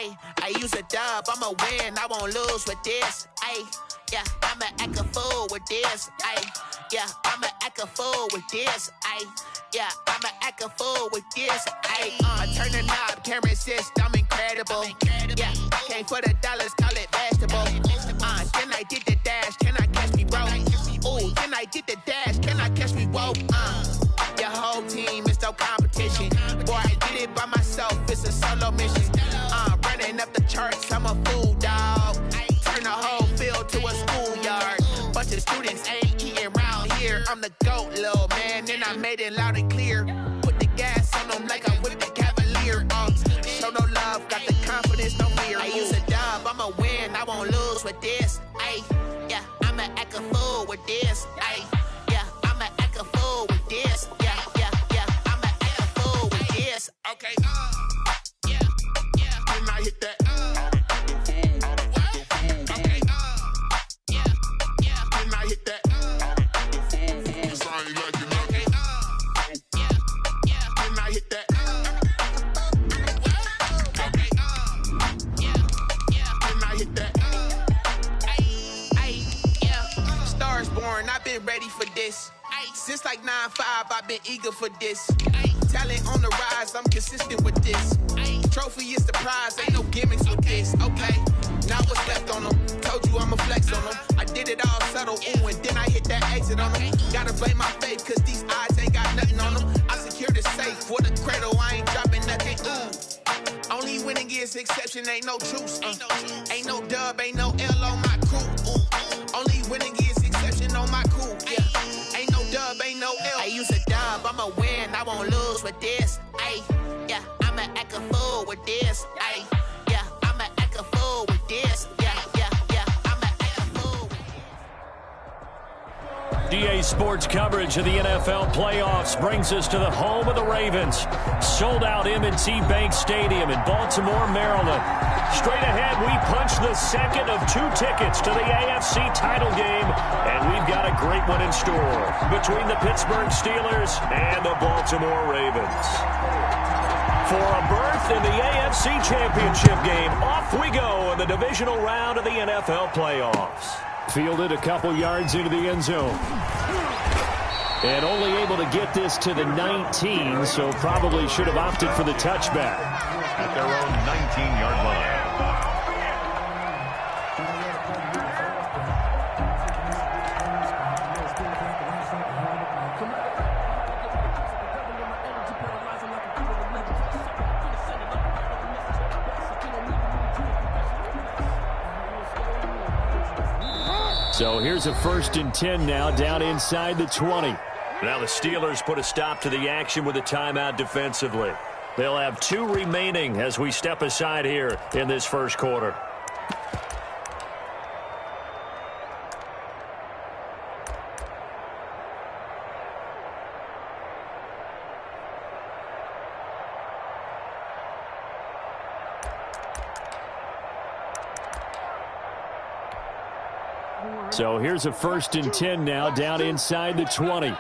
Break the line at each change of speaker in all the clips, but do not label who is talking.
Ay, I use a dub, I'ma win, I won't lose with this. Ay, yeah, I'ma act a fool with this. Ay, yeah, I'ma act a fool with this. Ay, yeah, I'ma act a fool with this. Ay, turn the knob, can't resist, I'm incredible. Yeah, came for the dollars, call it vegetable. Then I did the dash, can I catch me, bro? Ooh, then I did the dash, can I catch me, whoa? Your whole team is no competition. Boy, I did it by myself, it's a solo mission. Running up the charts, I'm a fool, dog. Turn the whole field to a schoolyard. Bunch of students ain't eating round here. I'm the GOAT, little man, and I made it loud and clear. Put the gas on them like I'm with the Cavalier. Show no love, got the confidence, no fear. I use a dub, I'ma win, I won't lose with this. Ay, yeah, I'ma act a fool with this. Ay, yeah, I'ma act a fool with this. Yeah, yeah, yeah, I'ma act a fool with this. Okay, yeah, yeah, can I hit that? Okay, yeah, yeah, can I hit that? Cause I ain't like it. Okay, yeah, yeah, can I hit that? Okay, yeah, yeah, can I hit that? Ay, yeah, stars born, I've been ready for this. Since like 9-5, I've been eager for this. Talent on the rise, I'm consistent with this. Trophy is the prize, ain't no gimmicks with this. Okay, now what's left on them? Told you I'ma flex on them. I did it all subtle, ooh, and then I hit that exit on them. Gotta blame my faith, cause these odds ain't got nothing on them. I secure the safe for the cradle, I ain't dropping nothing, ooh. Only winning is exception, ain't no truce. Ain't no dub, ain't no L on my crew. Only winning is exception on my crew, yeah. Ain't no dub, ain't no L. I use a dub, I'ma win, I won't lose with this. Ay, yeah, I'ma act a fool with this. Ay, yeah, I'ma act a fool with this. Yeah, yeah, yeah, I'ma act a fool.
DA Sports coverage of the NFL playoffs brings us to the home of the Ravens. Sold out M&T Bank Stadium in Baltimore, Maryland. Straight ahead, we punch the second of 2 tickets to the AFC title game, and we've got a great one in store between the Pittsburgh Steelers and the Baltimore Ravens. For a berth in the AFC Championship game, off we go in the divisional round of the NFL playoffs. Fielded a couple yards into the end zone. And only able to get this to the 19, so probably should have opted for the touchback.
At their own 19-yard line.
So here's a 1st and 10 now, down inside the 20. Now the Steelers put a stop to the action with a timeout defensively. They'll have 2 remaining as we step aside here in this first quarter. So here's a 1st and 10 now, down inside the 20. They'll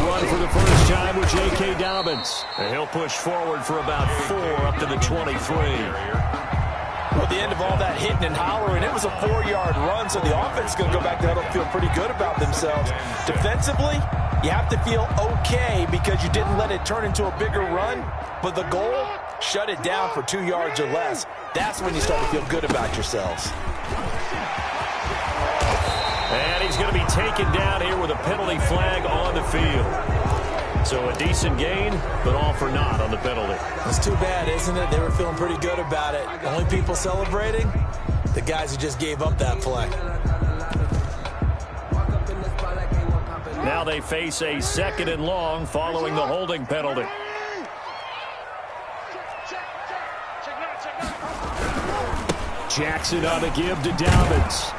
run for the first time with J.K. Dobbins. And he'll push forward for about 4 up to the 23.
Well, at the end of all that hitting and hollering, it was a 4-yard run, so the offense is going to go back to huddle, feel pretty good about themselves. Defensively, you have to feel okay because you didn't let it turn into a bigger run, but the goal, shut it down for 2 yards or less. That's when you start to feel good about yourselves.
And he's going to be taken down here with a penalty flag on the field. So a decent gain, but all for naught on the penalty.
It's too bad, isn't it? They were feeling pretty good about it. The only people celebrating, the guys who just gave up that play.
Now they face a 2nd and long following the holding penalty. Jackson on the give to Dobbins.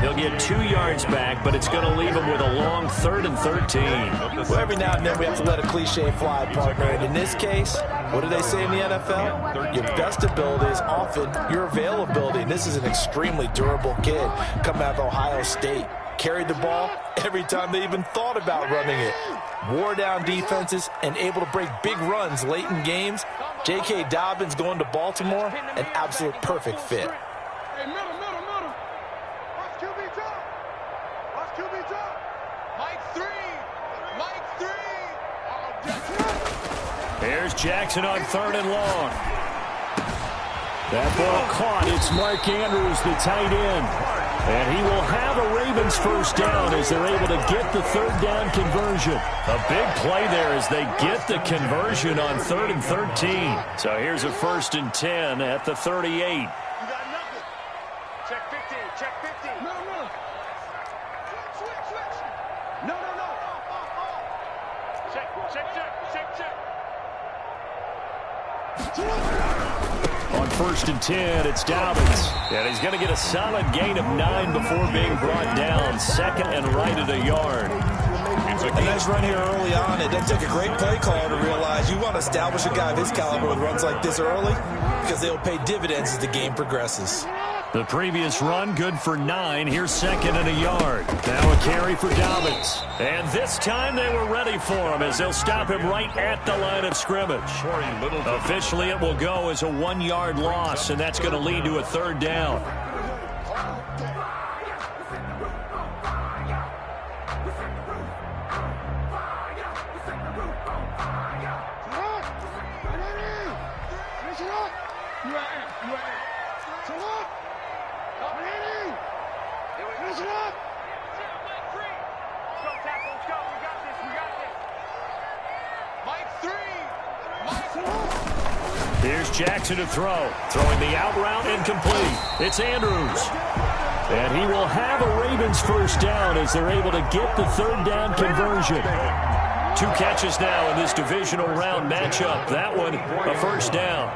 He'll get 2 yards back, but it's going to leave him with a long 3rd and 13.
Well, every now and then we have to let a cliche fly, partner. And in this case, what do they say in the NFL? Your best ability is often your availability. And this is an extremely durable kid coming out of Ohio State. carried the ball every time they even thought about running it. Wore down defenses and able to break big runs late in games. J.K. Dobbins going to Baltimore, an absolute perfect fit.
Hey, middle. Watch QB top. Mike 3.
Here's Jackson on 3rd and long. That ball caught. It's Mark Andrews, the tight end. And he will have a Ravens first down as they're able to get the 3rd down conversion. A big play there as they get the conversion on 3rd and 13. So here's a 1st and 10 at the 38.
You got nothing. Check 15. No. Switch. No. Check.
On 1st and 10, it's Dobbins. And he's going to get a solid gain of 9 before being brought down. 2nd and right at a yard.
A nice run here early on. It doesn't take a great play caller to realize you want to establish a guy of his caliber with runs like this early because they'll pay dividends as the game progresses.
The previous run, good for 9. Here's 2nd and a yard. Now a carry for Dobbins. And this time they were ready for him as they'll stop him right at the line of scrimmage. Officially, it will go as a 1-yard loss, and that's going to lead to a 3rd down. Here's Jackson to throw. Throwing the out route incomplete. It's Andrews. And he will have a Ravens first down as they're able to get the 3rd down conversion. 2 catches now in this divisional round matchup. That one, a first down.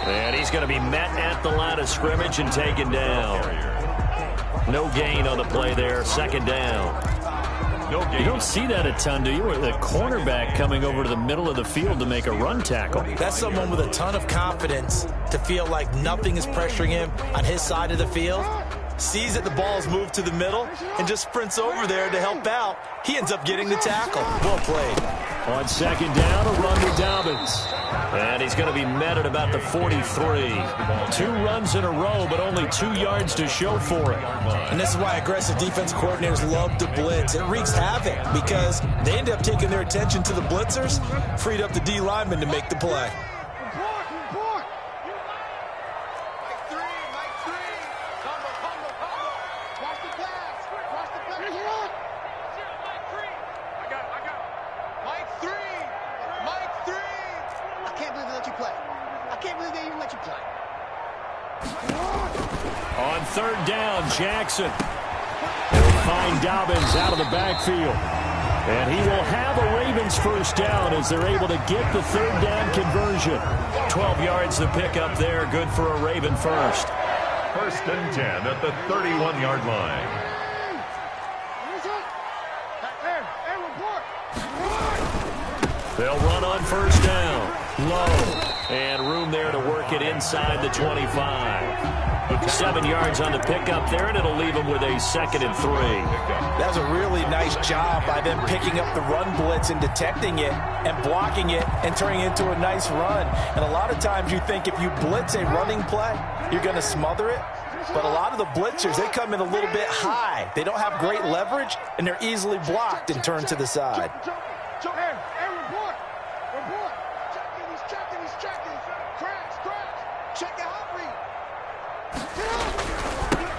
And he's going to be met at the line of scrimmage and taken down. No gain on the play there. 2nd down. You don't see that a ton, do you? The cornerback coming over to the middle of the field to make a run tackle.
That's someone with a ton of confidence to feel like nothing is pressuring him on his side of the field. Sees that the ball is moved to the middle and just sprints over there to help out. He ends up getting the tackle. Well played.
On 2nd down, a run to Dobbins. And he's going to be met at about the 43. 2 runs in a row, but only 2 yards to show for it.
And this is why aggressive defense coordinators love to blitz. It wreaks havoc because they end up taking their attention to the blitzers, freed up the D lineman to make the play.
On 3rd down, Jackson. They'll find Dobbins out of the backfield. And he will have a Ravens first down as they're able to get the 3rd down conversion. 12 yards to pick up there. Good for a Raven first.
1st and 10 at the 31-yard line.
They'll run on 1st down. Low. And room there to work it inside the 25. 7 yards on the pickup there, and it'll leave them with a 2nd and 3.
That was a really nice job by them picking up the run blitz and detecting it and blocking it and turning it into a nice run. And a lot of times you think if you blitz a running play, you're going to smother it. But a lot of the blitzers, they come in a little bit high. They don't have great leverage, and they're easily blocked and turned to the side.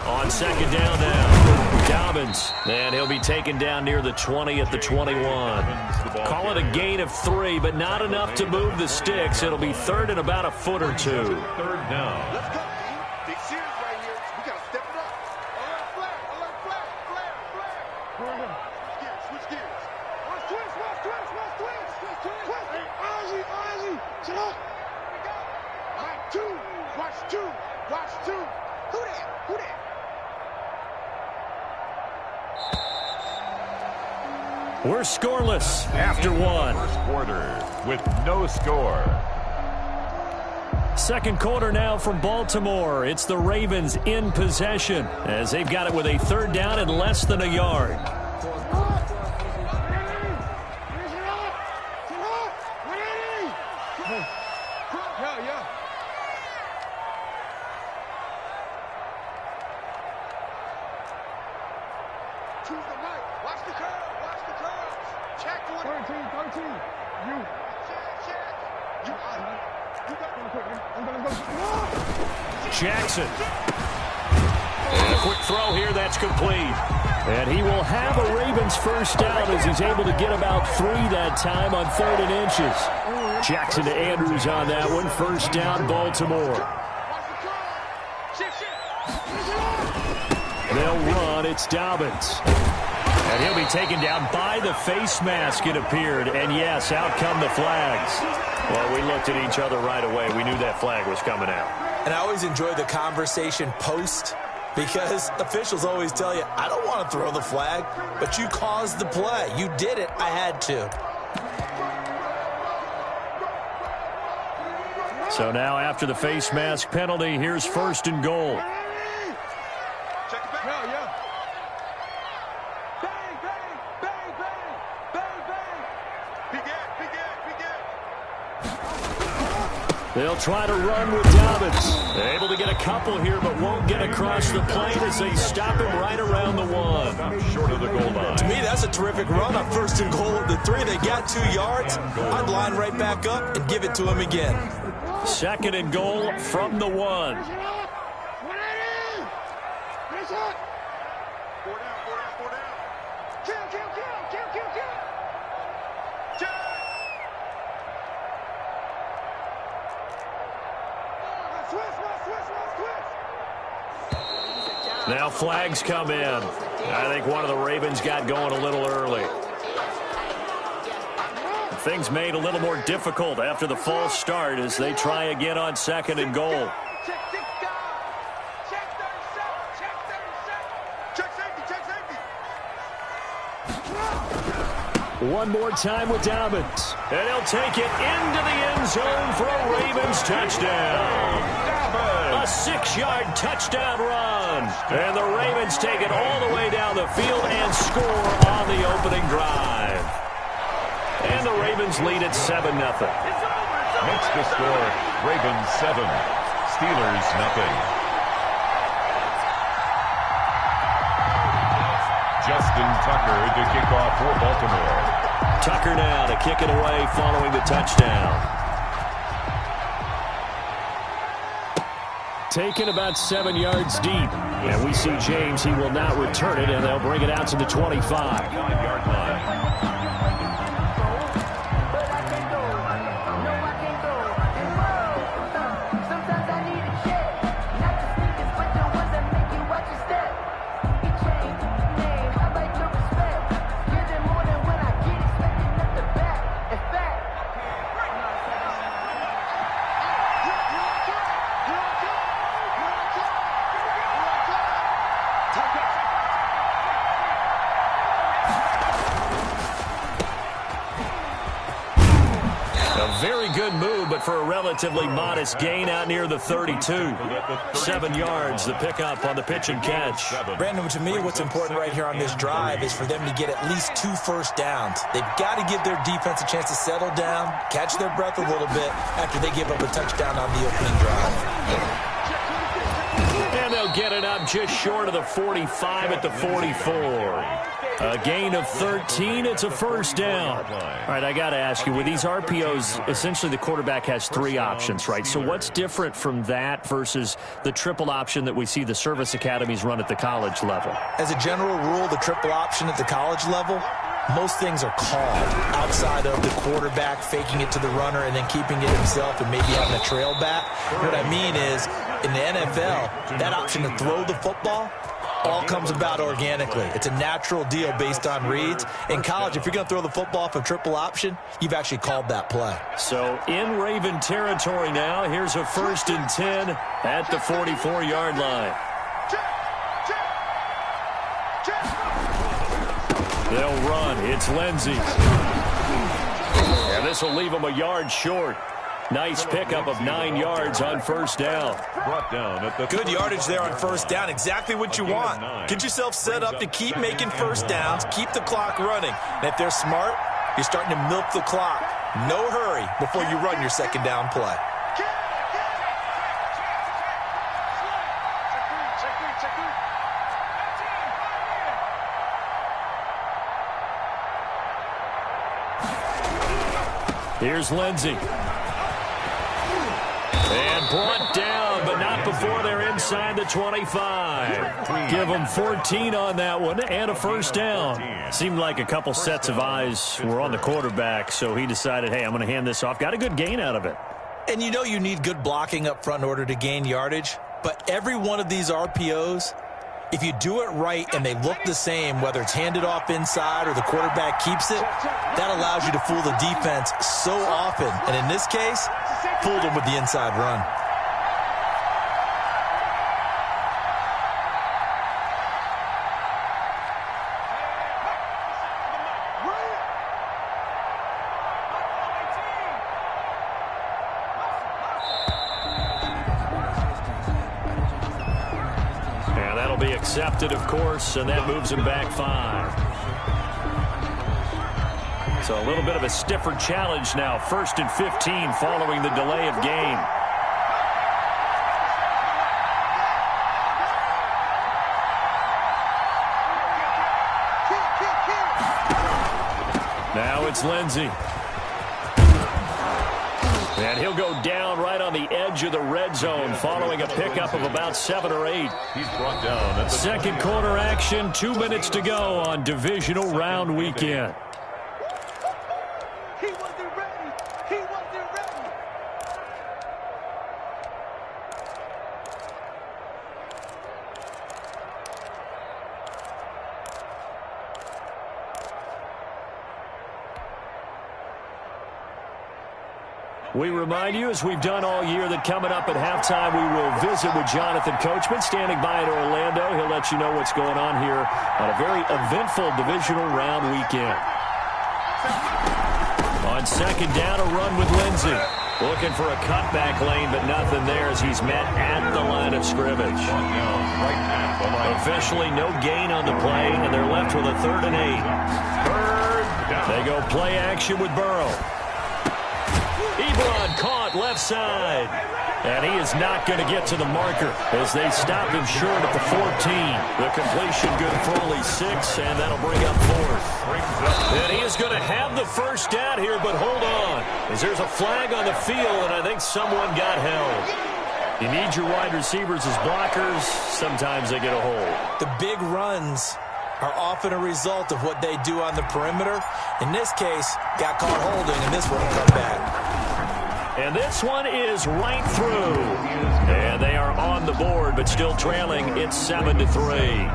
On 2nd down now, Dobbins, and he'll be taken down near the 20 at the 21. Call it a gain of 3, but not enough to move the sticks. It'll be 3rd and about a foot or 2.
3rd down.
Let's go. Big series right here. We got to step it up. Flare. Switch gears. Watch twist. Hey, Ozzy. Sit up. Watch two. Who that?
We're scoreless after 1.
First quarter with no score.
Second quarter now from Baltimore. It's the Ravens in possession as they've got it with a third down and less than a yard. Jackson. And a quick throw here that's complete. And he will have a Ravens first down as he's able to get about 3 that time on 3rd and inches. Jackson to Andrews on that one. First down, Baltimore. They'll run. It's Dobbins. And he'll be taken down by the face mask, it appeared. And yes, out come the flags. Well, we looked at each other right away. We knew that flag was coming out.
And I always enjoy the conversation post because officials always tell you, I don't want to throw the flag, but you caused the play. You did it. I had to.
So now after the face mask penalty, here's 1st and goal. They'll try to run with Dobbins. Able to get a couple here, but won't get across the plane as they stop him right around the 1.
Short of the goal line.
To me, that's a terrific run on 1st and goal of the 3. They got 2 yards. I'd line right back up and give it to him again.
2nd and goal from the 1. Now flags come in. I think one of the Ravens got going a little early. Things made a little more difficult after the false start as they try again on 2nd and goal. One more time with Dobbins. And he'll take it into the end zone for a Ravens touchdown. A 6-yard touchdown run. And the Ravens take it all the way down the field and score on the opening drive. And the Ravens lead at 7-0.
Makes the score Ravens 7, Steelers 0. Justin Tucker to kick off for Baltimore.
Tucker now to kick it away following the touchdown. Taken about 7 yards deep. And we see James, he will not return it, and they'll bring it out to the 25.
9-yard line.
Very good move, but for a relatively modest gain out near the 32. 7 yards, the pickup on the pitch and catch.
Brandon, to me, what's important right here on this drive is for them to get at least 2 first downs. They've got to give their defense a chance to settle down, catch their breath a little bit after they give up a touchdown on the opening drive.
And they'll get it up just short of the 45 at the 44. A gain of 13. It's a first down. All right, I got to ask you, with these RPOs, essentially the quarterback has 3 options, right? So what's different from that versus the triple option that we see the service academies run at the college level?
As a general rule, the triple option at the college level, most things are called outside of the quarterback faking it to the runner and then keeping it himself and maybe having a trail back. What I mean is, in the NFL, that option to throw the football all comes about organically. It's a natural deal based on reads. In college, if you're going to throw the football from triple option, you've actually called that play.
So in Raven territory now, here's a 1st and 10 at the 44-yard line. They'll run. It's Lindsey. And this will leave them a yard short. Nice pickup of 9 yards on first down.
Brought down at the
good yardage there on first down. Exactly what you want. Get yourself set up to keep making first downs, keep the clock running. And if they're smart, you're starting to milk the clock. No hurry before you run your second down play.
Here's Lindsey. And brought down, but not before they're inside the 25. Give them 14 on that one and a first down. Seemed like a couple sets of eyes were on the quarterback, so he decided, hey, I'm going to hand this off. Got a good gain out of it.
And you know you need good blocking up front in order to gain yardage, but every one of these RPOs, if you do it right and they look the same, whether it's handed off inside or the quarterback keeps it, that allows you to fool the defense so often. And in this case, fooled them with the inside run.
Accepted, of course, and that moves him back 5. So a little bit of a stiffer challenge now. 1st and 15 following the delay of game. Now it's Lindsey. And he'll go down right on the edge of the red zone following a pickup of about 7 or 8.
He's brought down at the
second quarter action, 2 minutes to go on divisional round weekend.
He wasn't ready. He wasn't ready.
We remind you, as we've done all year, that coming up at halftime, we will visit with Jonathan Coachman, standing by in Orlando. He'll let you know what's going on here on a very eventful divisional round weekend. On second down, a run with Lindsey. Looking for a cutback lane, but nothing there as he's met at the line of scrimmage. Officially no gain on the play, and they're left with a 3rd and 8. They go play action with Burrow. Ebron caught left side. And he is not going to get to the marker as they stop him short at the 14. The completion good for only 6, and that'll bring up 4th. And he is going to have the first down here, but hold on, as there's a flag on the field, and I think someone got held. You need your wide receivers as blockers. Sometimes they get a hold.
The big runs are often a result of what they do on the perimeter. In this case, got caught holding, and this one will come back.
And this one is right through. And they are on the board, but still trailing. It's 7-3.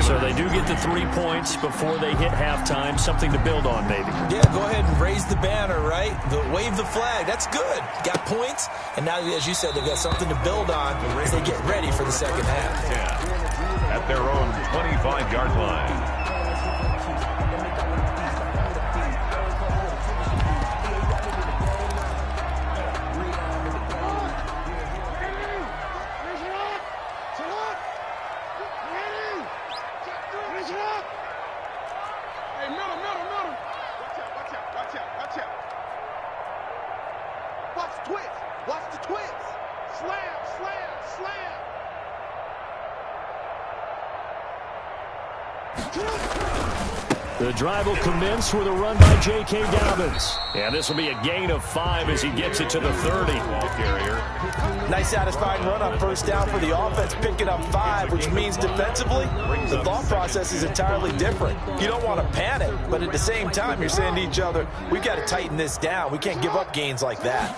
So they do get the 3 points before they hit halftime. Something to build on, maybe.
Yeah, go ahead and raise the banner, right? Wave the flag. That's good. Got points. And now, as you said, they've got something to build on as they get ready for the second half.
Yeah, at their own 25-yard line.
The drive will commence with a run by J.K. Dobbins. And this will be a gain of 5 as he gets it to the 30.
Nice satisfying run on first down for the offense, picking up 5, which means defensively, the thought process is entirely different. You don't want to panic, but at the same time, you're saying to each other, we've got to tighten this down. We can't give up gains like that.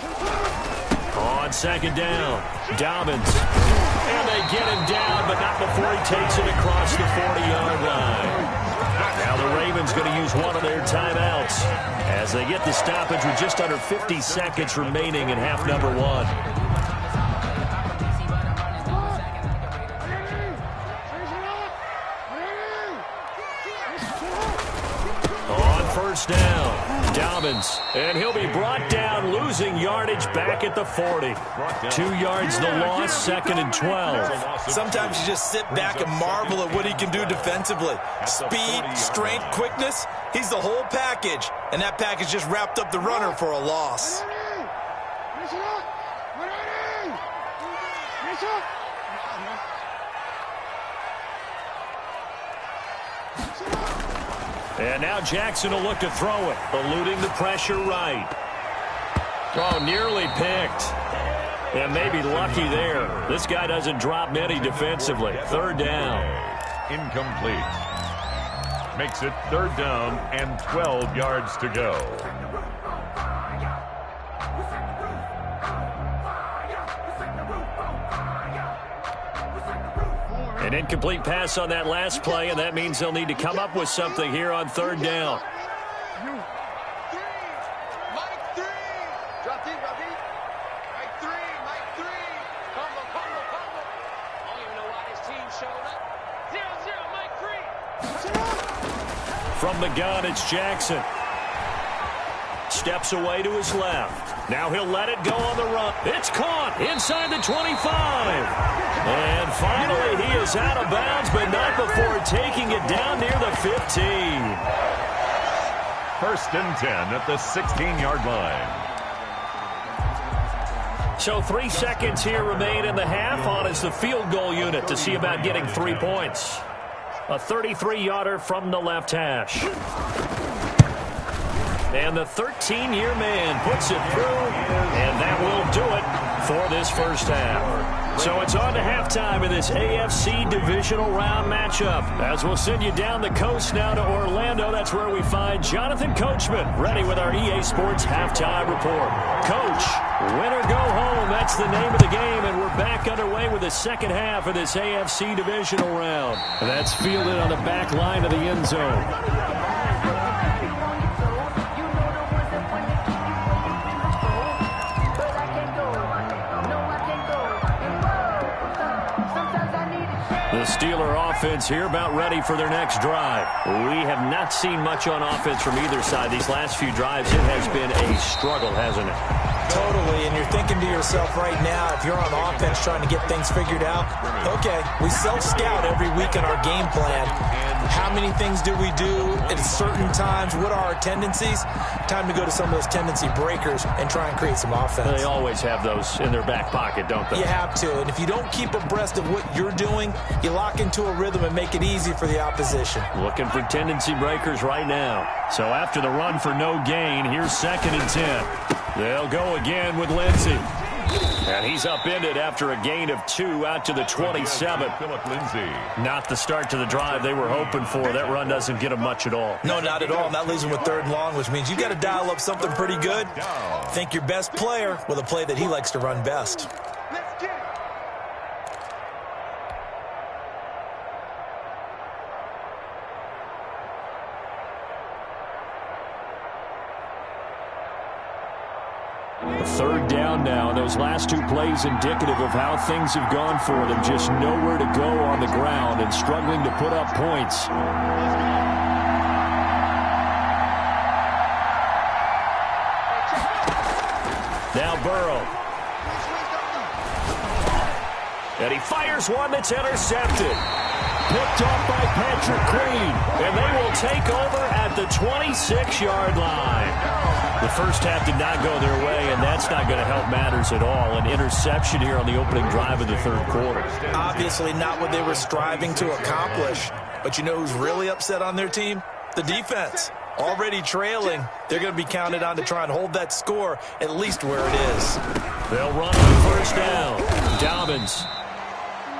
On second down, Dobbins. And they get him down, but not before he takes it across the 40-yard line. Now the Ravens going to use one of their timeouts as they get the stoppage with just under 50 seconds remaining in half number 1. On first down, Dobbins, and he'll be brought down, losing yardage back at the 40. 2 yards the loss, 2nd and 12.
Sometimes you just sit back and marvel at what he can do defensively. Speed, strength, quickness, he's the whole package. And that package just wrapped up the runner for a loss.
And now Jackson will look to throw it, eluding the pressure right. Oh, nearly picked. And maybe lucky there. This guy doesn't drop many defensively. 3rd down.
Incomplete. Makes it 3rd down and 12 yards to go.
An incomplete pass on that last play, and that means they'll need to come up with something here on 3rd down. From the gun, it's Jackson. Steps away to his left. Now he'll let it go on the run. It's caught inside the 25. And finally, he is out of bounds, but not before taking it down near the 15.
1st and 10 at the 16-yard line.
So 3 seconds here remain in the half. On is the field goal unit to see about getting 3 points. A 33-yarder from the left hash. And the 13-year man puts it through, and that will do it for this first half. So it's on to halftime in this AFC divisional round matchup. As we'll send you down the coast now to Orlando, that's where we find Jonathan Coachman, ready with our EA Sports halftime report. Coach, win or go home, that's the name of the game, and we're back underway with the second half of this AFC divisional round. That's fielded on the back line of the end zone. The Steeler offense here about ready for their next drive. We have not seen much on offense from either side. These last few drives, it has been a struggle, hasn't it?
Totally, and you're thinking to yourself right now, if you're on offense trying to get things figured out, okay, we self-scout every week in our game plan. How many things do we do at certain times? What are our tendencies? Time to go to some of those tendency breakers and try and create some offense.
They always have those in their back pocket, don't they?
You have to, and if you don't keep abreast of what you're doing, you lock into a rhythm and make it easy for the opposition.
Looking for tendency breakers right now. So after the run for no gain, here's 2nd and 10. They'll go again with Lindsey. And he's upended after a gain of 2 out to the 27.
Philip Lindsay.
Not the start to the drive they were hoping for. That run doesn't get them much at all.
No, not at all. And that leaves them with 3rd and long, which means you've got to dial up something pretty good. Think your best player with a play that he likes to run best.
A 3rd down now, and those last 2 plays indicative of how things have gone for them. Just nowhere to go on the ground and struggling to put up points. Now Burrow. And he fires one that's intercepted. Picked off by Patrick Queen. And they will take over at the 26-yard line. The first half did not go their way, and that's not going to help matters at all. An interception here on the opening drive of the 3rd quarter.
Obviously not what they were striving to accomplish. But you know who's really upset on their team? The defense. Already trailing. They're going to be counted on to try and hold that score at least where it is.
They'll run on 1st down. Dobbins.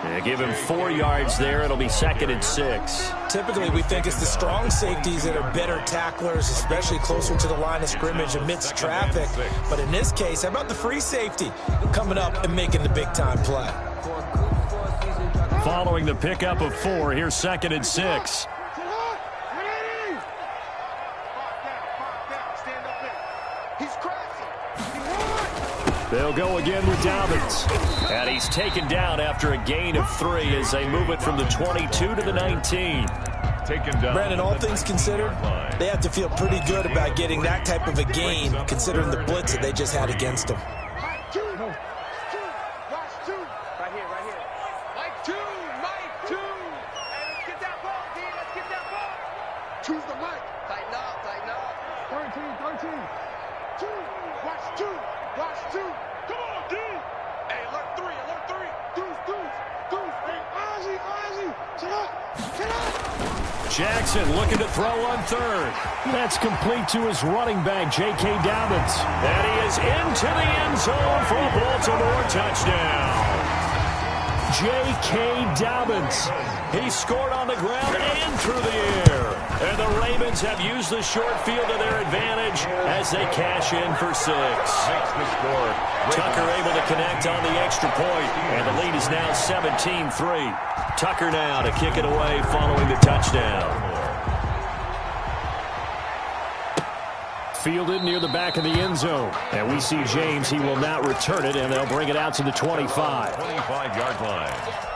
They give him 4 yards there. It'll be 2nd and 6.
Typically, we think it's the strong safeties that are better tacklers, especially closer to the line of scrimmage amidst traffic. But in this case, how about the free safety coming up and making the big-time play?
Following the pickup of 4, here's 2nd and 6. They'll go again with Dobbins. And he's taken down after a gain of 3 as they move it from the 22 to the 19.
Taken down.
Brandon, all things considered, They have to feel pretty good about getting that type of a gain, considering the blitz that they just had against them.
Mike 2. Watch 2. Right here. Mike 2. Hey, let's get that ball, D. Let's get that ball. Choose the mic. Tighten up. 13. 2. Watch 2. Come on, D. Hey, alert 3. Deuce. Hey, Ozzy. Shut up.
Jackson looking to throw on third. That's complete to his running back, J.K. Dobbins. And he is into the end zone for a Baltimore touchdown. J.K. Dobbins. He scored on the ground and through the air. And the Ravens have used the short field to their advantage as they cash in for 6.
Makes the score.
Tucker able to connect on the extra point, and the lead is now 17-3. Tucker now to kick it away following the touchdown. Fielded near the back of the end zone. And we see James. He will not return it, and they'll bring it out to the 25.
25-yard line.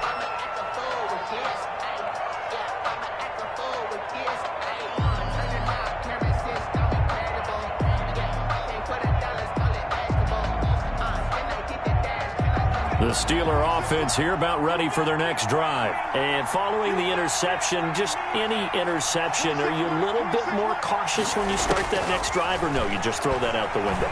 The Steeler offense here about ready for their next drive. And following the interception, just any interception, are you a little bit more cautious when you start that next drive, or no, you just throw that out the window?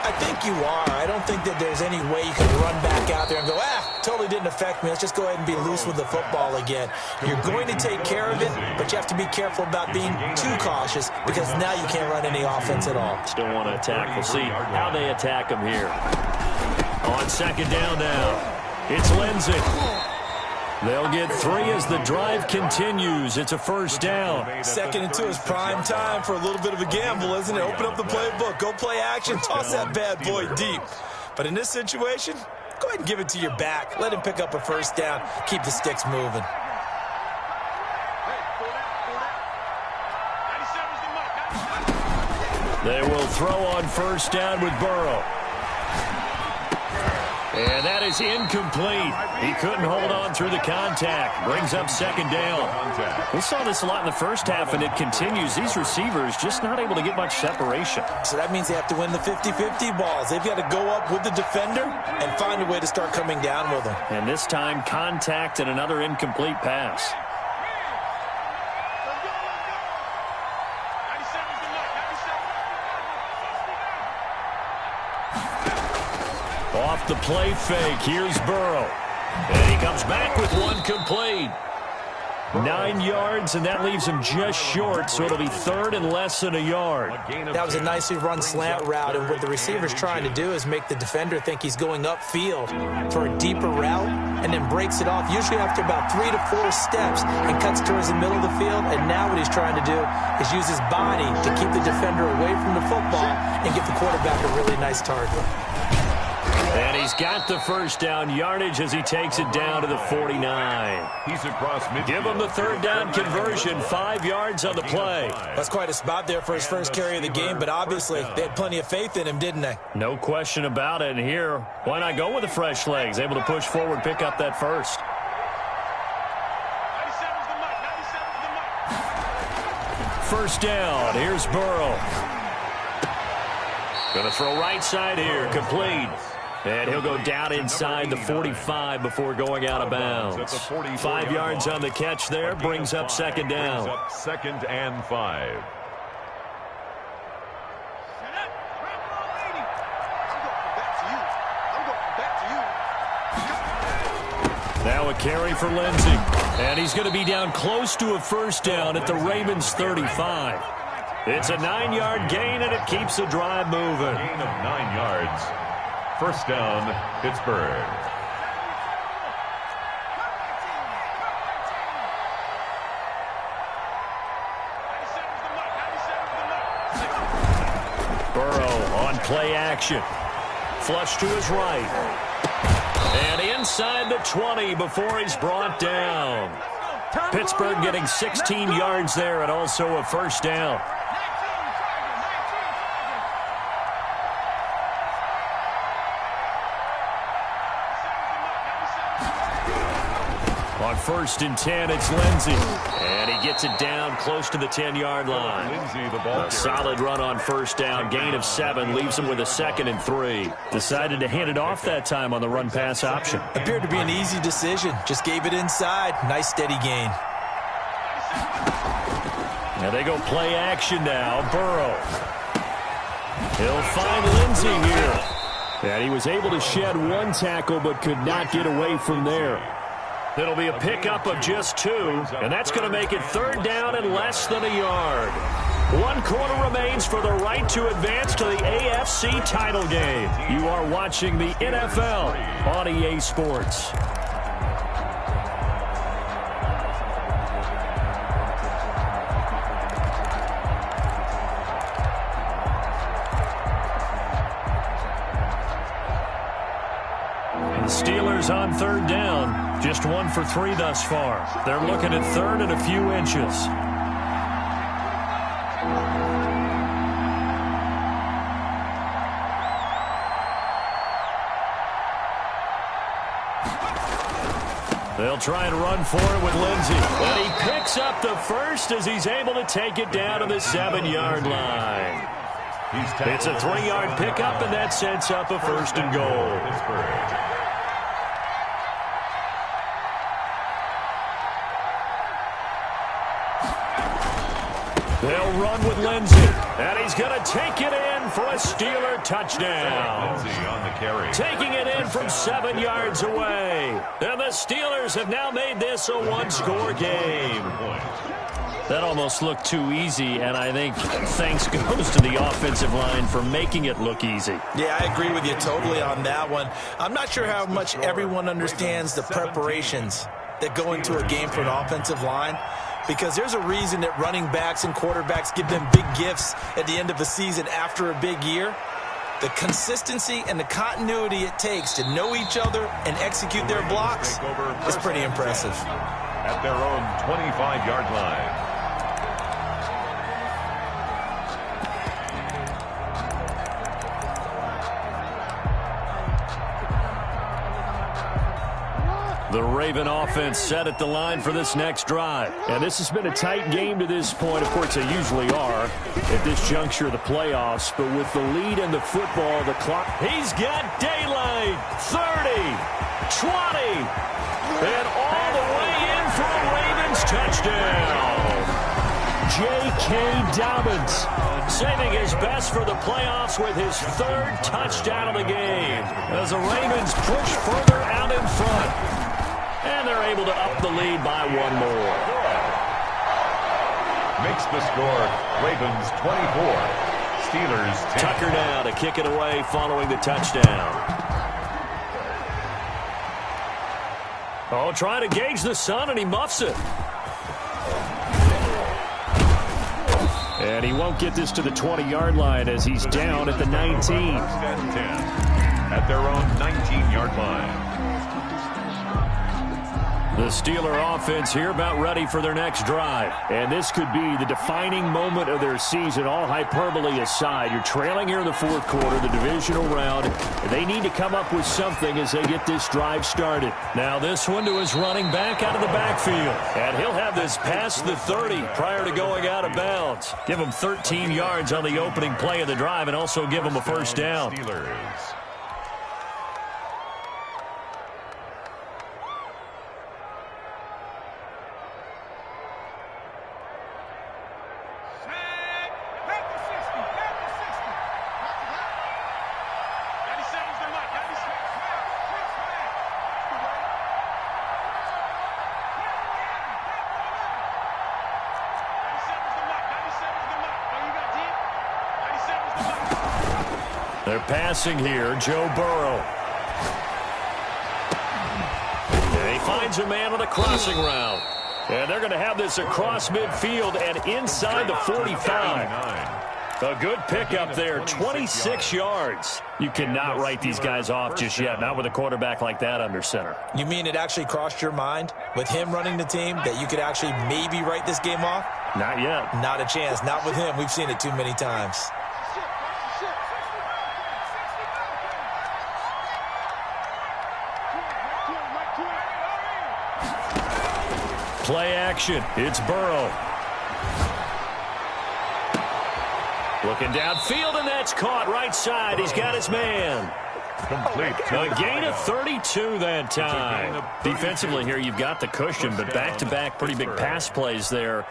I think you are. I don't think that there's any way you can run back out there and go, totally didn't affect me. Let's just go ahead and be loose with the football again. You're going to take care of it, but you have to be careful about being too cautious because now you can't run any offense at all.
Still want to attack. We'll see how they attack them here. On second down now, it's Lindsey. They'll get 3 as the drive continues. It's a first down.
2nd and 2 is prime time for a little bit of a gamble, isn't it? Open up the playbook, go play action, toss that bad boy deep. But in this situation, go ahead and give it to your back. Let him pick up a first down. Keep the sticks moving.
They will throw on first down with Burrow. And that is incomplete. He couldn't hold on through the contact. Brings up second down. We saw this a lot in the first half, and it continues. These receivers just not able to get much separation.
So that means they have to win the 50-50 balls. They've got to go up with the defender and find a way to start coming down with them.
And this time, contact and another incomplete pass. Off the play fake, here's Burrow. And he comes back with one complete. 9 yards, and that leaves him just short, so it'll be 3rd and less than a yard.
That was a nicely run slant route, and what the receiver's trying to do is make the defender think he's going upfield for a deeper route, and then breaks it off, usually after about 3 to 4 steps, and cuts towards the middle of the field. And now what he's trying to do is use his body to keep the defender away from the football and get the quarterback a really nice target.
And he's got the first down yardage as he takes it down to the 49.
He's across midfield.
Give him the 3rd down conversion, 5 yards on the play.
That's quite a spot there for his first carry of the game, but obviously they had plenty of faith in him, didn't they?
No question about it. And here, why not go with the fresh legs? Able to push forward, pick up that first. First down, here's Burrow. Going to throw right side here, complete. And he'll go down inside the 45 before going out of bounds. 5 yards on the catch there, brings up second down.
2nd and 5.
Now a carry for Lindsey. And he's going to be down close to a first down at the Ravens 35. It's a 9-yard gain, and it keeps the drive moving.
Gain of 9 yards. First down, Pittsburgh.
Burrow on play action. Flush to his right. And inside the 20 before he's brought down. Pittsburgh getting 16 yards there and also a first down. On 1st and 10, it's Lindsey. And he gets it down close to the 10-yard line. A solid run on 1st down. Gain of 7 leaves him with a 2nd and 3. Decided to hand it off that time on the run-pass option.
Appeared to be an easy decision. Just gave it inside. Nice steady gain.
Now they go play action now. Burrow. He'll find Lindsey here. And he was able to shed 1 tackle but could not get away from there. It'll be a pickup of just 2, and that's going to make it 3rd down and less than a yard. 1 quarter remains for the right to advance to the AFC title game. You are watching the NFL on EA Sports. The Steelers on 3rd down. Just 1 for 3 thus far. They're looking at 3rd and a few inches. They'll try and run for it with Lindsey. And he picks up the first as he's able to take it down to the 7-yard line. It's a 3-yard pickup, and that sets up a 1st and goal. They'll run with Lindsey, and he's going to take it in for a Steeler touchdown.
On the carry.
Taking it in from 7 yards away. And the Steelers have now made this a 1-score game. That almost looked too easy, and I think thanks goes to the offensive line for making it look easy.
Yeah, I agree with you totally on that one. I'm not sure how much everyone understands the preparations that go into a game for an offensive line, because there's a reason that running backs and quarterbacks give them big gifts at the end of the season after a big year. The consistency and the continuity it takes to know each other and execute their blocks is pretty impressive.
At their own 25-yard line.
The Raven offense set at the line for this next drive. And this has been a tight game to this point. Of course, they usually are at this juncture of the playoffs. But with the lead in the football, the clock. He's got daylight. 30, 20, and all the way in for a Ravens touchdown. J.K. Dobbins saving his best for the playoffs with his 3rd touchdown of the game as the Ravens push further out in front. And they're able to up the lead by 1 more.
Makes the score Ravens 24, Steelers 10.
Tucker down to kick it away following the touchdown. Oh, trying to gauge the sun, and he muffs it. And he won't get this to the 20-yard line as he's down at the 19.
1st and 10 at their own 19-yard line.
The Steeler offense here about ready for their next drive. And this could be the defining moment of their season, all hyperbole aside. You're trailing here in the 4th quarter, the divisional round. They need to come up with something as they get this drive started. Now this one to his running back out of the backfield. And he'll have this past the 30 prior to going out of bounds. Give him 13 yards on the opening play of the drive and also give him a 1st down.
Steelers.
They're passing here, Joe Burrow. And he finds a man on a crossing route. And they're going to have this across midfield and inside the 45. A good pickup there, 26 yards. You cannot write these guys off just yet, not with a quarterback like that under center.
You mean it actually crossed your mind with him running the team that you could actually maybe write this game off?
Not yet.
Not a chance. Not with him. We've seen it too many times.
Play action. It's Burrow. Looking downfield, and that's caught right side. He's got his man.
Complete.
A gain of 32 that time. Defensively here, you've got the cushion, but back-to-back pretty big pass plays there.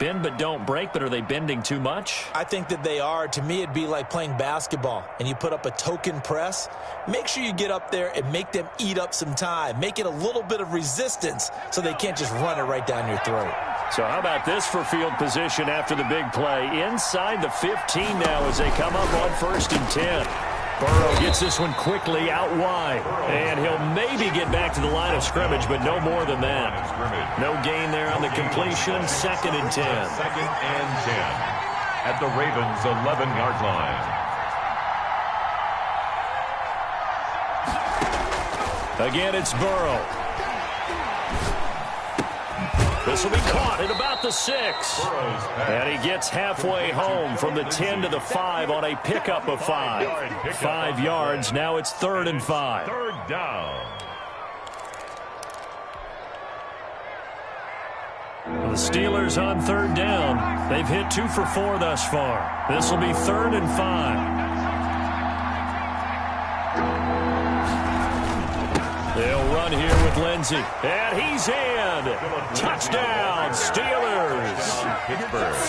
Bend but don't break, but are they bending too much?
I think that they are. To me, it'd be like playing basketball, and you put up a token press. Make sure you get up there and make them eat up some time. Make it a little bit of resistance so they can't just run it right down your throat.
So how about this for field position after the big play? Inside the 15 now as they come up on 1st and 10. Burrow gets this one quickly out wide. And he'll maybe get back to the line of scrimmage, but no more than that. No gain there on the completion. 2nd and 10.
2nd and 10 at the Ravens' 11-yard line.
Again, it's Burrow. This will be caught at about the 6. And he gets halfway home from the 10 to the 5 on a pickup of 5. 5 yards. Now it's 3rd and 5.
3rd down.
The Steelers on 3rd down. They've hit 2 for 4 thus far. This will be 3rd and 5. They'll run here with Lindsey. And he's in. Touchdown, Steelers.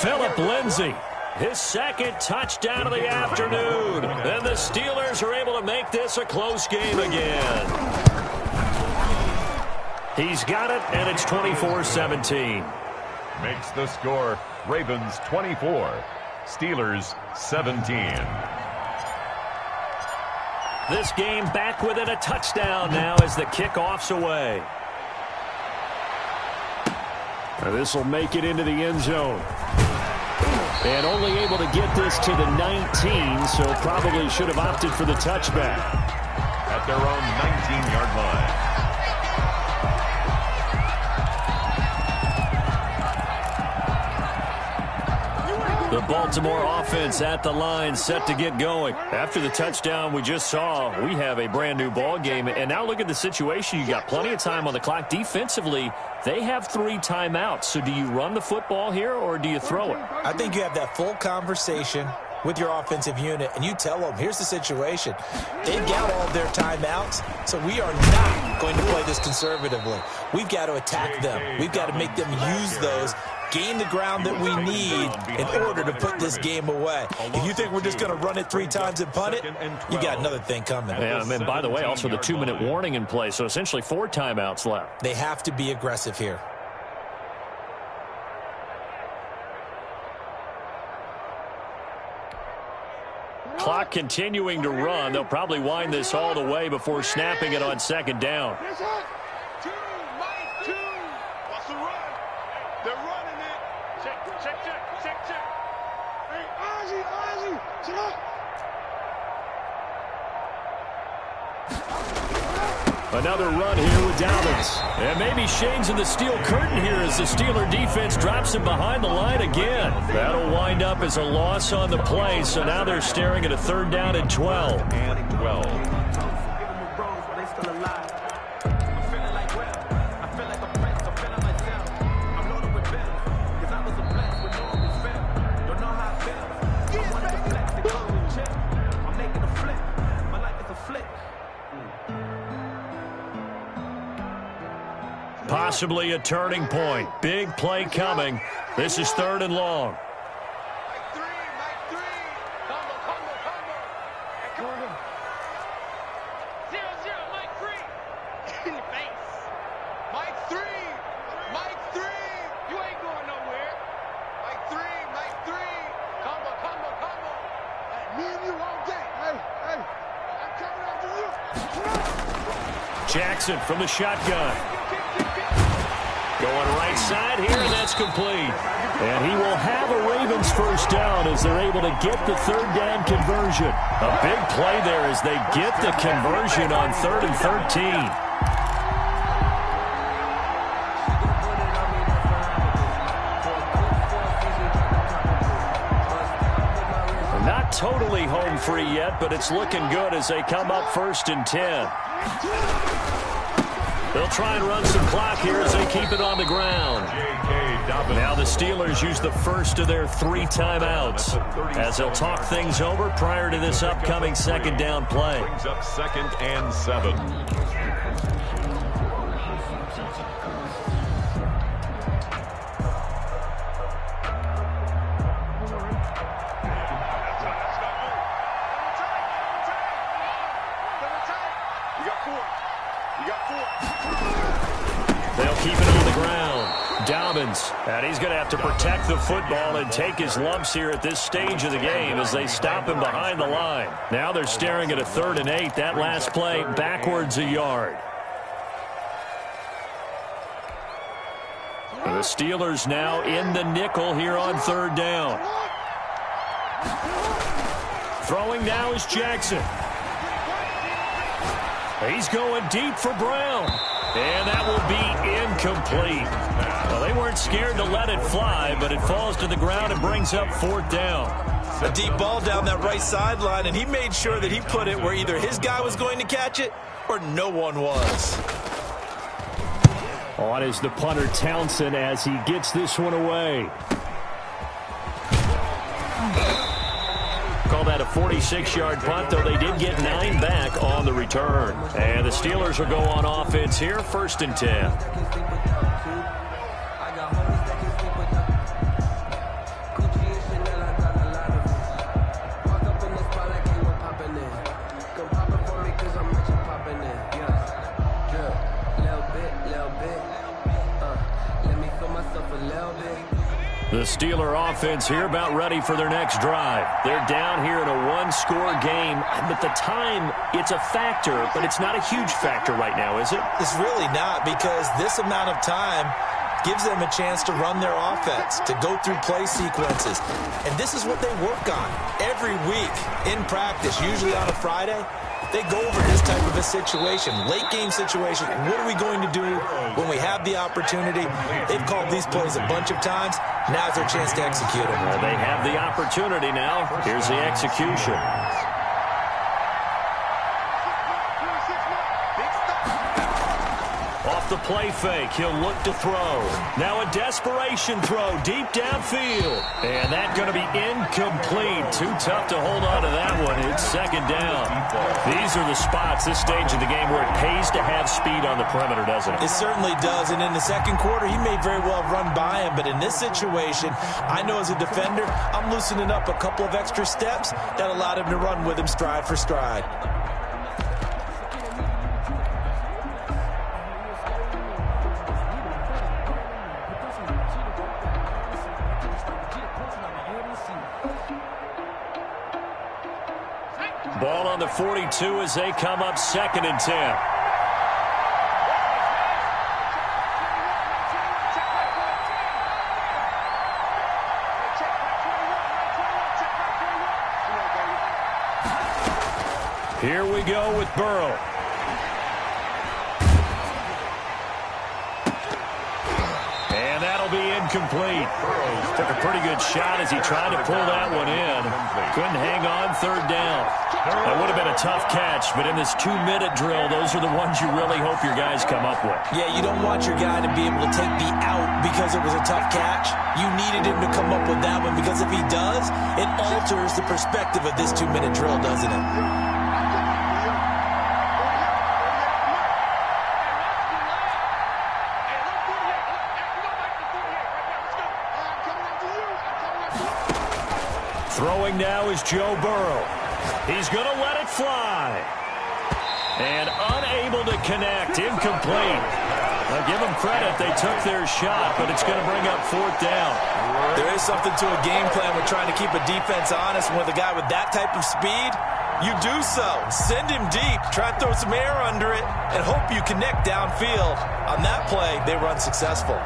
Philip Lindsey, his 2nd touchdown of the afternoon. And the Steelers are able to make this a close game again. He's got it, and it's 24-17.
Makes the score Ravens 24, Steelers 17.
This game back within a touchdown now as the kickoff's away. This will make it into the end zone. And only able to get this to the 19, so probably should have opted for the touchback.
At their own 19-yard line.
The Baltimore offense at the line, set to get going. After the touchdown we just saw, we have a brand new ball game. And now look at the situation. You got plenty of time on the clock. Defensively, they have 3 timeouts. So do you run the football here or do you throw it?
I think you have that full conversation with your offensive unit, and you tell them, here's the situation. They've got all their timeouts, so we are not going to play this conservatively. We've got to attack them. We've got to make them use those, gain the ground that we need in order to put this game away. If you think we're just going to run it 3 times and punt it, you got another thing coming.
Yeah, and by the way, also the 2-minute warning in play, so essentially 4 timeouts left.
They have to be aggressive here.
Clock continuing to run. They'll probably wind this all the way before snapping it on 2nd down.
2, Mike 2. What's the run? They're running it. Check. Hey, Ozzy, check out.
Another run here with Dobbins. And maybe shades of the steel curtain here as the Steeler defense drops him behind the line again. That'll wind up as a loss on the play, so now they're staring at a 3rd down and 12.
And 12.
Possibly a turning point. Big play coming. This is 3rd and long.
Mike 3. Combo. Come on. 0, Mike 3. In the face. Mike 3. You ain't going nowhere. Mike 3. Combo. Hey, me and you all day. Hey. I'm coming after you.
Jackson from the shotgun. Going right side here, and that's complete. And he will have a Ravens 1st down as they're able to get the 3rd down conversion. A big play there as they get the conversion on 3rd and 13. They're not totally home free yet, but it's looking good as they come up 1st and 10. They'll try and run some clock here as they keep it on the ground. Now the Steelers use the first of their 3 timeouts as they'll talk things over prior to this upcoming second down play.
Brings up 2nd and 7.
They'll keep it on the ground. Dobbins, and he's going to have to protect the football and take his lumps here at this stage of the game as they stop him behind the line. Now they're staring at a 3rd and 8. That last play backwards a yard. The Steelers now in the nickel here on 3rd down. Throwing now is Jackson. He's going deep for Brown. And that will be incomplete. Well, they weren't scared to let it fly, but it falls to the ground and brings up 4th down.
A deep ball down that right sideline, and he made sure that he put it where either his guy was going to catch it or no one was.
On is the punter Townsend as he gets this one away. Call that a 46-yard punt, though they did get 9 back on the return. And the Steelers will go on offense here, 1st and 10. The Steeler offense here about ready for their next drive. They're down here in a 1-score game, but the time, it's a factor, but it's not a huge factor right now, is it?
It's really not, because this amount of time gives them a chance to run their offense, to go through play sequences. And this is what they work on every week in practice, usually on a Friday. They go over this type of a situation, late game situation. What are we going to do when we have the opportunity? They've called these plays a bunch of times. Now's their chance to execute them.
Well, they have the opportunity now. Here's the execution. Off the play fake, he'll look to throw. Now a desperation throw deep downfield. And that's going to be incomplete. Too tough to hold on to that one. It's 2nd down. These are the spots, this stage of the game, where it pays to have speed on the perimeter, doesn't it?
It certainly does. And in the second quarter, he may very well have run by him. But in this situation, I know as a defender, I'm loosening up a couple of extra steps that allowed him to run with him stride for stride.
Ball on the 42 as they come up 2nd and 10. Here we go with Burrow. And that'll be incomplete. Took a pretty good shot as he tried to pull that one in. Couldn't hang on, 3rd down. That would have been a tough catch, but in this 2-minute drill, those are the ones you really hope your guys come up with.
Yeah, you don't want your guy to be able to take the out because it was a tough catch. You needed him to come up with that one, because if he does, it alters the perspective of this 2-minute drill, doesn't it?
Throwing now is Joe Burrow. He's going to let it fly. And unable to connect. Incomplete. I'll give them credit. They took their shot, but it's going to bring up 4th down.
There is something to a game plan with trying to keep a defense honest. And with a guy with that type of speed, you do so. Send him deep. Try and throw some air under it and hope you connect downfield. On that play, they were unsuccessful.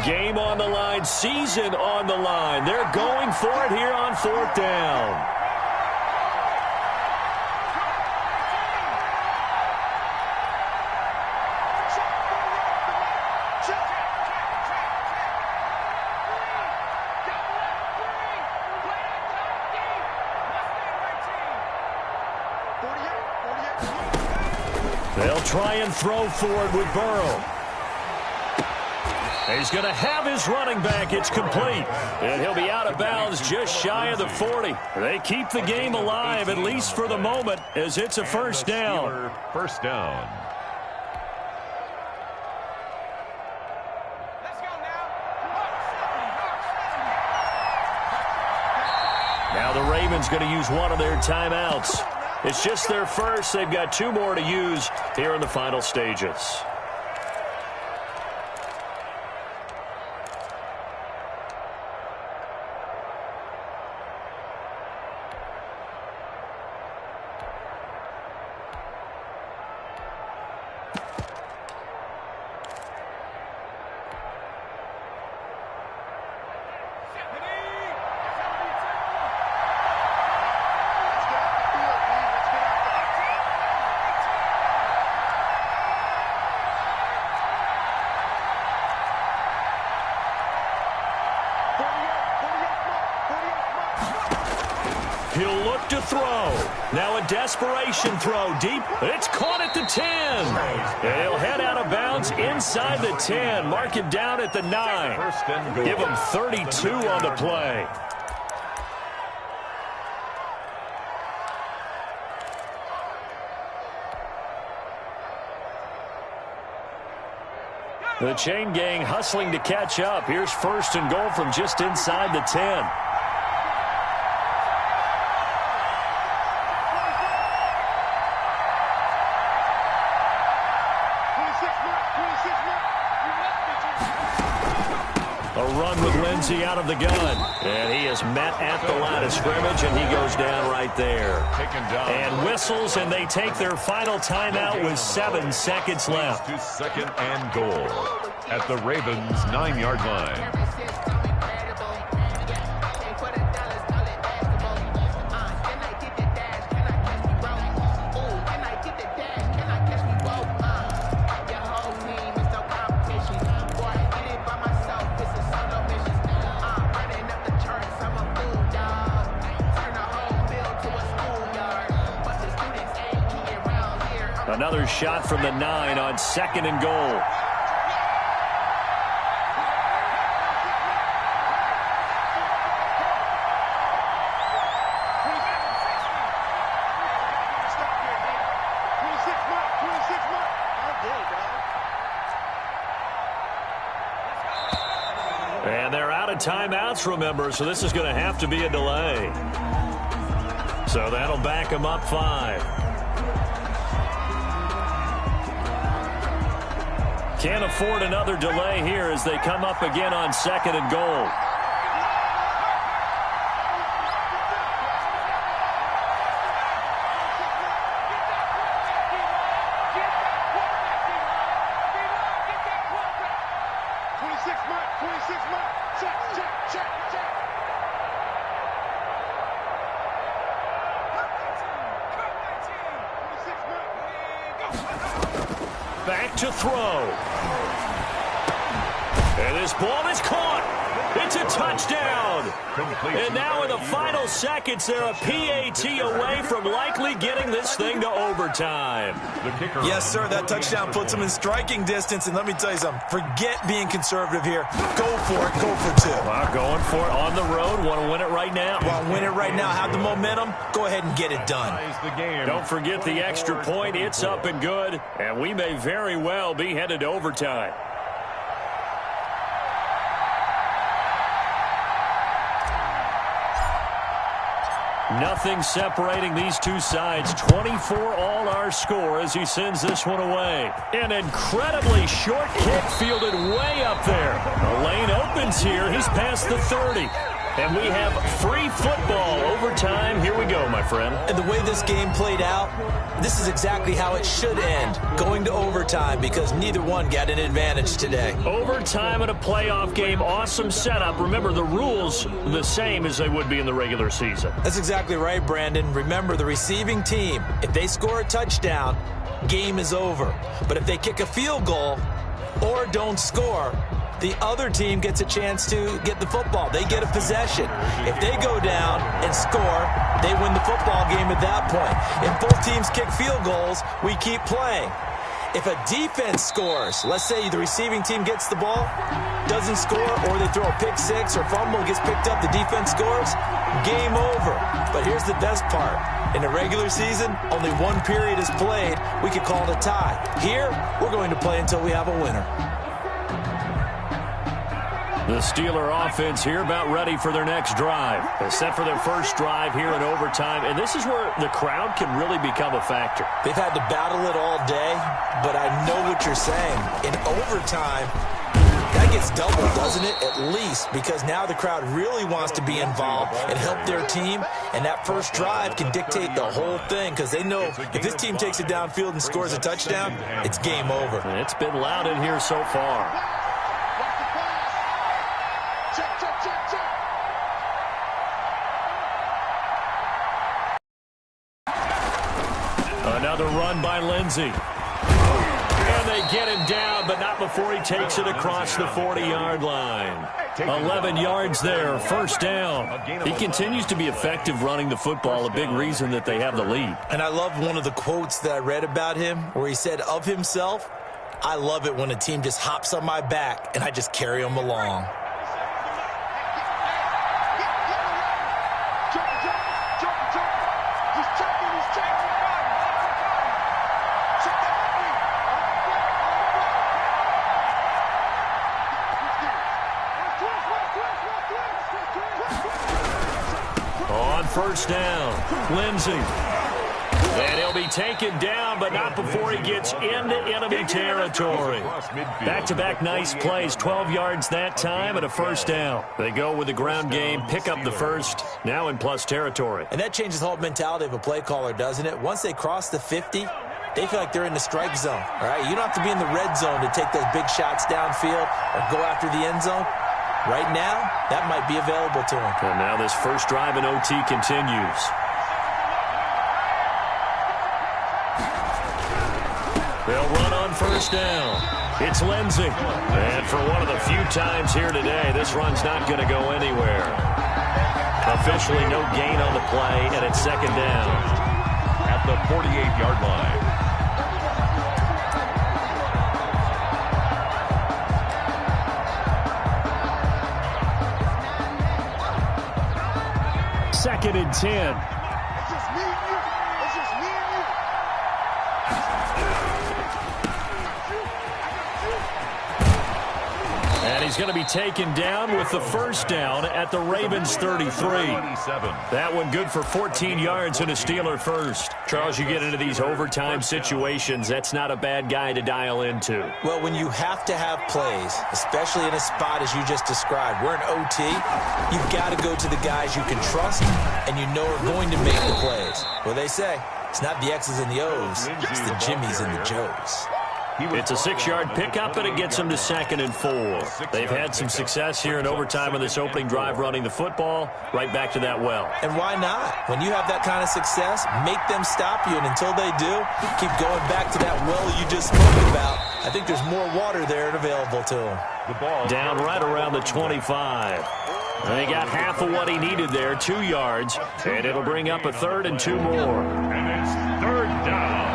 Game on the line, season on the line. They're going for it here on 4th down. They'll try and throw forward with Burrow. He's going to have his running back. It's complete. And he'll be out of bounds just shy of the 40. They keep the game alive, at least for the moment, as it's a first down.
First down.
Now the Ravens going to use one of their timeouts. It's just their first. They've got 2 more to use here in the final stages. He'll look to throw. Now a desperation throw deep. It's caught at the 10. And he'll head out of bounds inside the 10. Mark it down at the 9. Give him 32 on the play. The chain gang hustling to catch up. Here's first and goal from just inside the 10. Out of the gun, and he is met at the line of scrimmage, and he goes down right there. And whistles, and they take their final timeout with 7 seconds left.
To second and goal at the Ravens' 9-yard line.
Another shot from the 9 on second and goal. And they're out of timeouts, remember, so this is going to have to be a delay. So that'll back them up 5. Can't afford another delay here as they come up again on second and goal. Back to throw. And this ball is caught. It's a touchdown. And now in the final seconds, they're a PAT away from likely getting this thing to overtime.
Yes, sir. That touchdown puts them in striking distance. And let me tell you something. Forget being conservative here. Go for it. Go for 2.
Well, going for it on the road. Want to win it right now.
Want to win it right now. Have the momentum. Go ahead and get it done.
Don't forget the extra point. It's up and good. And we may very well be headed to overtime. Nothing separating these two sides. 24 all our score as he sends this one away. An incredibly short kick fielded way up there. The lane opens here. He's past the 30. And we have free football overtime. Here we go, my friend.
And the way this game played out, this is exactly how it should end. Going to overtime because neither one got an advantage today.
Overtime in a playoff game. Awesome setup. Remember, the rules the same as they would be in the regular season.
That's exactly right, Brandon. Remember, the receiving team, if they score a touchdown, game is over. But if they kick a field goal or don't score, the other team gets a chance to get the football. They get a possession. If they go down and score, they win the football game at that point. If both teams kick field goals, we keep playing. If a defense scores, let's say the receiving team gets the ball, doesn't score, or they throw a pick six or fumble, gets picked up, the defense scores, game over. But here's the best part. In the regular season, only one period is played. We could call it a tie. Here, we're going to play until we have a winner.
The Steeler offense here about ready for their next drive. They're set for their first drive here in overtime, and this is where the crowd can really become a factor.
They've had to battle it all day, but I know what you're saying. In overtime, that gets doubled, doesn't it? At least, because now the crowd really wants to be involved and help their team, and that first drive can dictate the whole thing, because they know if this team takes it downfield and scores a touchdown, it's game over.
And it's been loud in here so far. Another run by Lindsey. And they get him down, but not before he takes it across the 40-yard line. 11 yards there, first down. He continues to be effective running the football, a big reason that they have the lead.
And I love one of the quotes that I read about him where he said of himself, "I love it when a team just hops on my back and I just carry them along."
First down, Lindsey. And he'll be taken down, but not before he gets into enemy territory. Back-to-back nice plays, 12 yards that time and a first down. They go with the ground game, pick up the first, now in plus territory.
And that changes the whole mentality of a play caller, doesn't it? Once they cross the 50, they feel like they're in the strike zone, all right? You don't have to be in the red zone to take those big shots downfield or go after the end zone. Right now, that might be available to him.
And now this first drive in OT continues. They'll run on first down. It's Lindsey. And for one of the few times here today, this run's not going to go anywhere. Officially no gain on the play, and it's second down.
At the 48-yard line.
Second and 10. And he's going to be taken down with the first down at the Ravens 33. That one good for 14 yards and a Steeler first. Charles, you get into these overtime situations, that's not a bad guy to dial into.
Well, when you have to have plays, especially in a spot as you just described, we're in OT, you've got to go to the guys you can trust and you know are going to make the plays. Well, they say it's not the X's and the O's, it's the Jimmies and the Joes.
It's a 6-yard pickup, and it gets them to 2nd and 4. They've had some success here in overtime on this opening drive running the football. Right back to that well.
And why not? When you have that kind of success, make them stop you, and until they do, keep going back to that well you just spoke about. I think there's more water there and available to them.
Down right around the 25. And he got half of what he needed there, 2 yards, and it'll bring up a 3rd and 2 more.
And it's third down.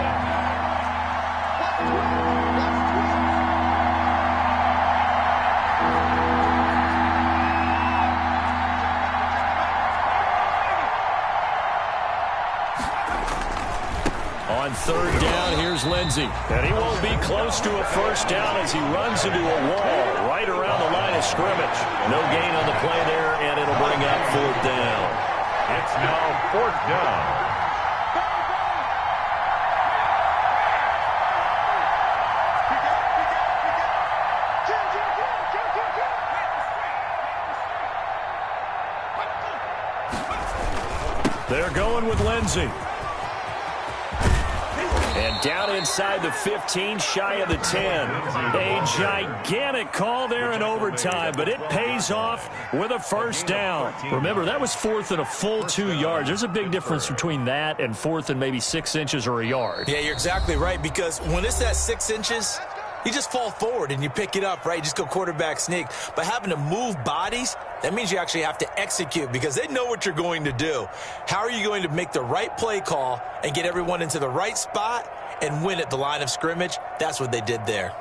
On 3rd down, here's Lindsey. And he won't be close to a first down as he runs into a wall right around the line of scrimmage. No gain on the play there, and it'll bring up 4th down.
It's now 4th down.
They're going with Lindsey. And down inside the 15, shy of the 10. A gigantic call there in overtime, but it pays off with a first down. Remember, that was 4th and a full 2 yards. There's a big difference between that and 4th and maybe 6 inches or a yard.
Yeah, you're exactly right, because when it's at 6 inches, You just fall forward and you pick it up, right? You just go quarterback sneak. But having to move bodies, that means you actually have to execute because they know what you're going to do. How are you going to make the right play call and get everyone into the right spot and win at the line of scrimmage? That's what they did there.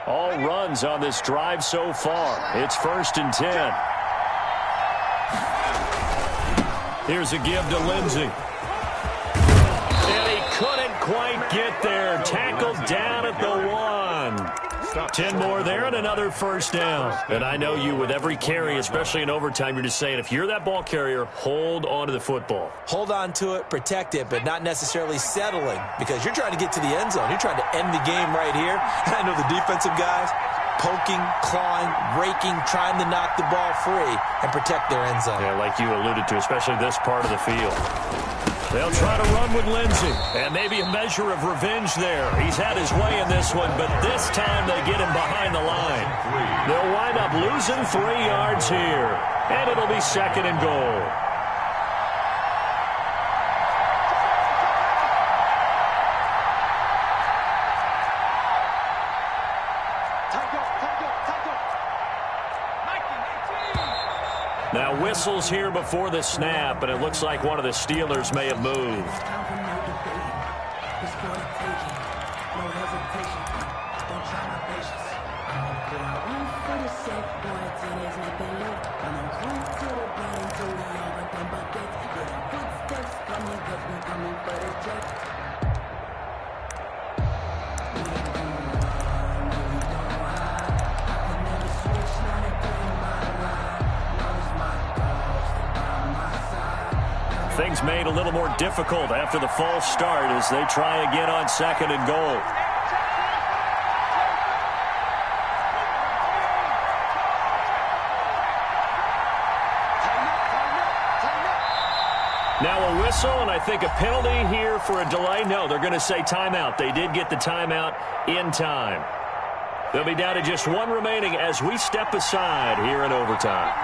All runs on this drive so far. It's 1st and 10. Here's a give to Lindsey. And he couldn't quite get there. Tackled down at the 1. 10 more there and another first down. And I know you, with every carry, especially in overtime, you're just saying, if you're that ball carrier, hold on to the football.
Hold on to it, protect it, but not necessarily settling because you're trying to get to the end zone. You're trying to end the game right here. I know the defensive guys poking, clawing, raking, trying to knock the ball free and protect their end zone.
Yeah, like you alluded to, especially this part of the field. They'll try to run with Lindsey, and maybe a measure of revenge there. He's had his way in this one, but this time they get him behind the line. They'll wind up losing 3 yards here, and it'll be 2nd and goal. Now whistles here before the snap, and it looks like one of the Steelers may have moved. Things made a little more difficult after the false start as they try again on 2nd and goal. Now a whistle, and I think a penalty here for a delay. No, they're going to say timeout. They did get the timeout in time. They'll be down to just 1 remaining as we step aside here in overtime.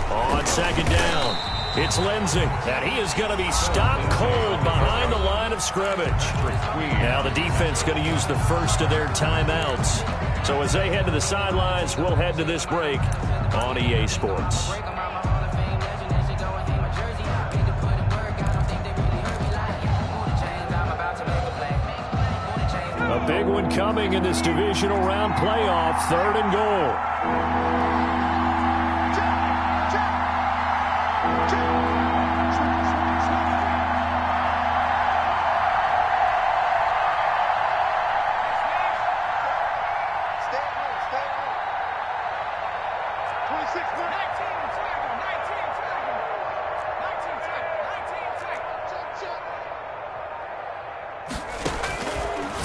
On 2nd down, it's Lindsey, and he is going to be stopped cold behind the line of scrimmage. Now the defense going to use the first of their timeouts. So as they head to the sidelines, we'll head to this break on EA Sports. A big one coming in this divisional round playoff, 3rd and goal.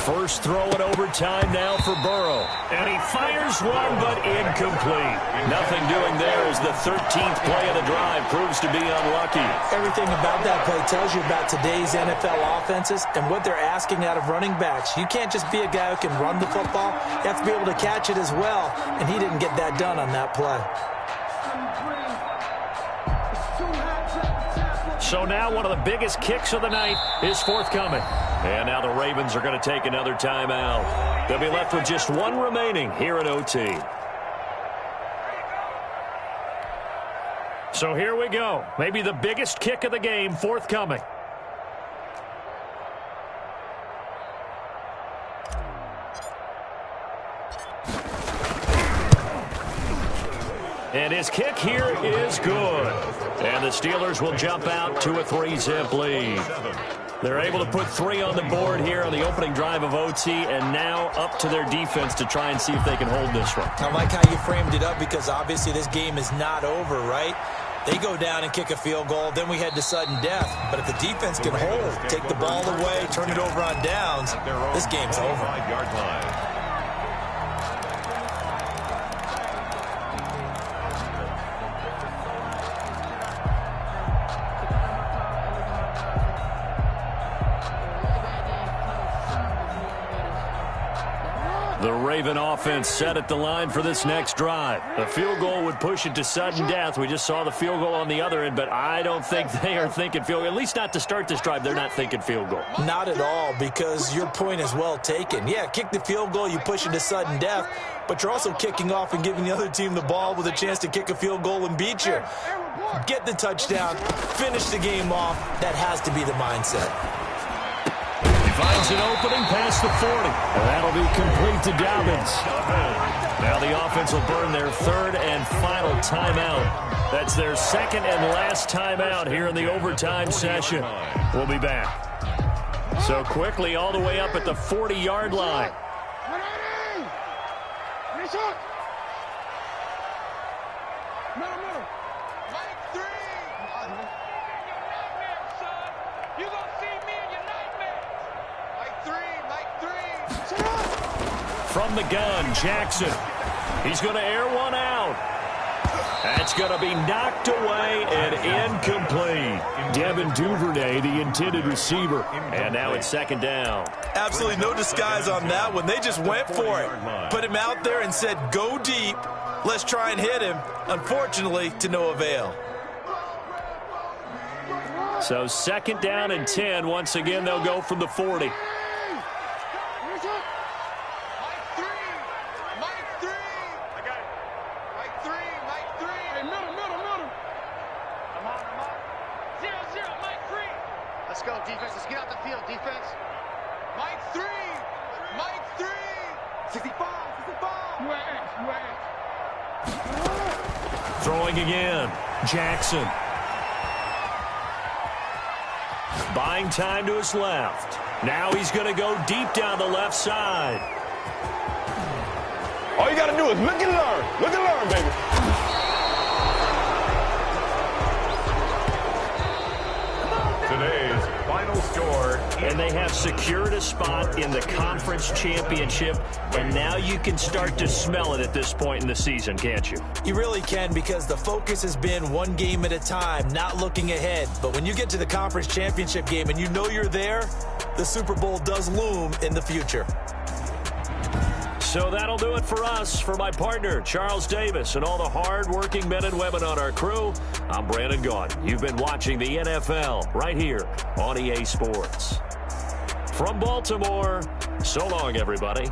First throw in overtime now for Burrow. And he fires one, but incomplete. Nothing doing there as the 13th play of the drive proves to be unlucky.
Everything about that play tells you about today's NFL offenses and what they're asking out of running backs. You can't just be a guy who can run the football. You have to be able to catch it as well, and he didn't get that done on that play.
So now one of the biggest kicks of the night is forthcoming. And now the Ravens are going to take another timeout. They'll be left with just 1 remaining here at OT. So here we go. Maybe the biggest kick of the game forthcoming. And his kick here is good. And the Steelers will jump out to a 3-zip lead. They're able to put 3 on the board here on the opening drive of OT, and now up to their defense to try and see if they can hold this one.
I like how you framed it up because obviously this game is not over, right? They go down and kick a field goal, then we head to sudden death. But if the defense can hold, take the ball away, turn it over on downs, this game's over.
5-yard line.
Raven offense set at the line for this next drive. A field goal would push it to sudden death. We just saw the field goal on the other end, but I don't think they are thinking field goal. At least not to start this drive. They're not thinking field goal.
Not at all, because your point is well taken. Yeah, kick the field goal, you push it to sudden death, but you're also kicking off and giving the other team the ball with a chance to kick a field goal and beat you. Get the touchdown, finish the game off. That has to be the mindset.
Finds an opening past the 40. And that'll be complete to Dobbins. Now the offense will burn their third and final timeout. That's their second and last timeout here in the overtime session. We'll be back. So quickly all the way up at the 40-yard line. From the gun, Jackson. He's going to air one out. That's going to be knocked away and incomplete. Devin Duvernay, the intended receiver. And now it's second down.
Absolutely no disguise on that one. They just went for it. Put him out there and said, go deep. Let's try and hit him. Unfortunately, to no avail.
So second down and 10. Once again, they'll go from the 40. Throwing again, Jackson. Buying time to his left. Now he's going to go deep down the left side.
All you got to do is look and learn. Look and learn, baby.
Today's final score.
And they have secured a spot in the conference championship, and now you can start to smell it at this point in the season, can't you?
You really can, because the focus has been one game at a time, not looking ahead. But when you get to the conference championship game and you know you're there, the Super Bowl does loom in the future.
So that'll do it for us. For my partner, Charles Davis, and all the hard-working men and women on our crew, I'm Brandon Gaudin. You've been watching the NFL right here on EA Sports. From Baltimore, so long, everybody.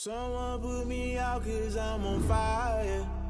Someone put me out 'cause I'm on fire.